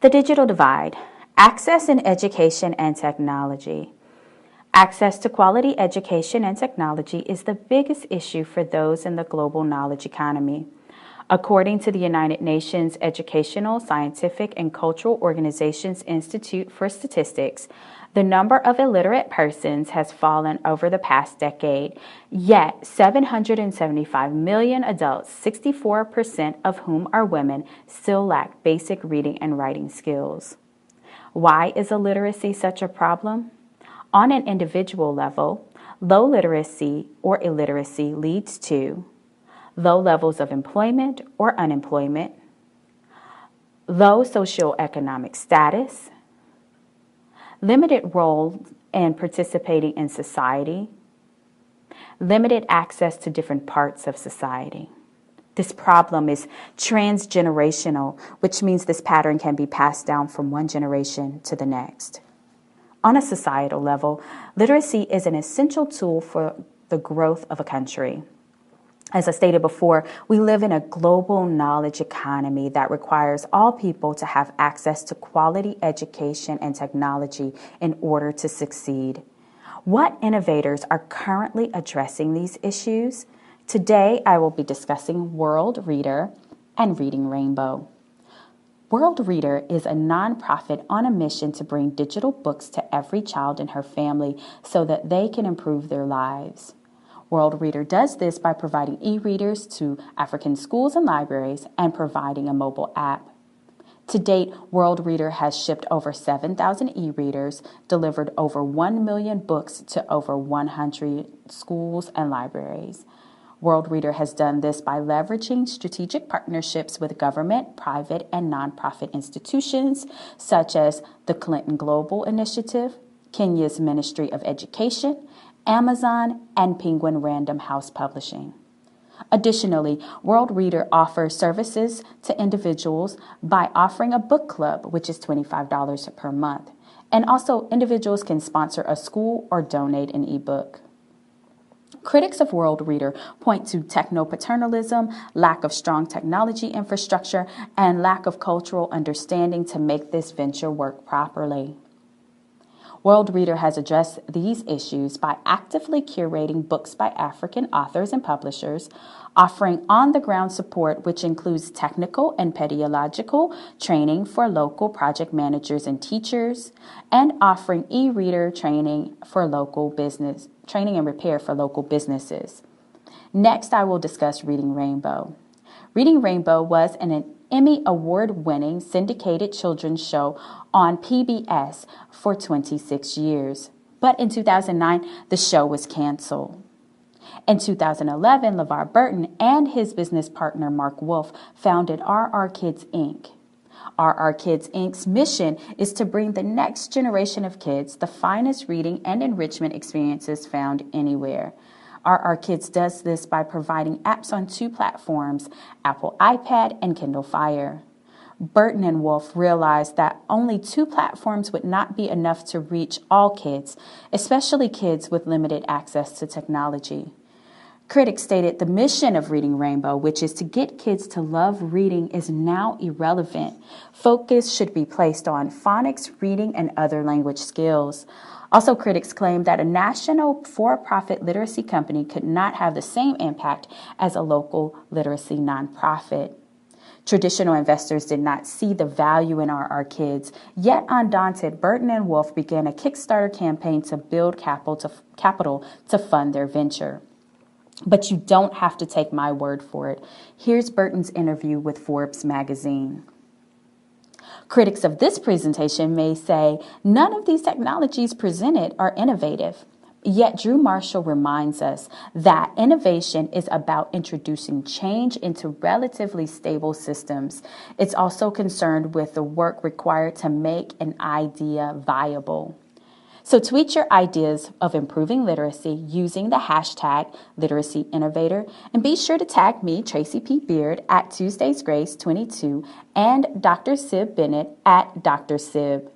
The digital divide, access in education and technology. Access to quality education and technology is the biggest issue for those in the global knowledge economy. According to the United Nations Educational, Scientific, and Cultural Organizations Institute for Statistics, the number of illiterate persons has fallen over the past decade, yet 775 million adults, 64% of whom are women, still lack basic reading and writing skills. Why is illiteracy such a problem? On an individual level, low literacy or illiteracy leads to low levels of employment or unemployment, low socioeconomic status, limited role in participating in society, limited access to different parts of society. This problem is transgenerational, which means this pattern can be passed down from one generation to the next. On a societal level, literacy is an essential tool for the growth of a country. As I stated before, we live in a global knowledge economy that requires all people to have access to quality education and technology in order to succeed. What innovators are currently addressing these issues? Today, I will be discussing World Reader and Reading Rainbow. World Reader is a nonprofit on a mission to bring digital books to every child in her family so that they can improve their lives. World Reader does this by providing e-readers to African schools and libraries and providing a mobile app. To date, World Reader has shipped over 7,000 e-readers, delivered over 1 million books to over 100 schools and libraries. World Reader has done this by leveraging strategic partnerships with government, private, and nonprofit institutions such as the Clinton Global Initiative, Kenya's Ministry of Education, Amazon, and Penguin Random House Publishing. Additionally, World Reader offers services to individuals by offering a book club, which is $25 per month. And also, individuals can sponsor a school or donate an ebook. Critics of World Reader point to techno-paternalism, lack of strong technology infrastructure, and lack of cultural understanding to make this venture work properly. World Reader has addressed these issues by actively curating books by African authors and publishers, offering on-the-ground support, which includes technical and pedagogical training for local project managers and teachers, and offering e-reader training and repair for local businesses. Next, I will discuss Reading Rainbow. Reading Rainbow was an Emmy award-winning syndicated children's show on PBS for 26 years. But in 2009, the show was canceled. In 2011, LeVar Burton and his business partner Mark Wolf founded RR Kids, Inc. RR Kids, Inc.'s mission is to bring the next generation of kids the finest reading and enrichment experiences found anywhere. RR Kids does this by providing apps on 2 platforms, Apple iPad and Kindle Fire. Burton and Wolf realized that only 2 platforms would not be enough to reach all kids, especially kids with limited access to technology. Critics stated the mission of Reading Rainbow, which is to get kids to love reading, is now irrelevant. Focus should be placed on phonics, reading, and other language skills. Also, critics claim that a national for-profit literacy company could not have the same impact as a local literacy nonprofit. Traditional investors did not see the value in RR Kids, yet undaunted, Burton and Wolf began a Kickstarter campaign to build capital to fund their venture. But you don't have to take my word for it. Here's Burton's interview with Forbes magazine. Critics of this presentation may say none of these technologies presented are innovative. Yet Drew Marshall reminds us that innovation is about introducing change into relatively stable systems. It's also concerned with the work required to make an idea viable. So tweet your ideas of improving literacy using the hashtag #LiteracyInnovator, and be sure to tag me, Tracy P. Beard, at Tuesdays Grace 22 and Dr. Sib Bennett at Dr. Sib.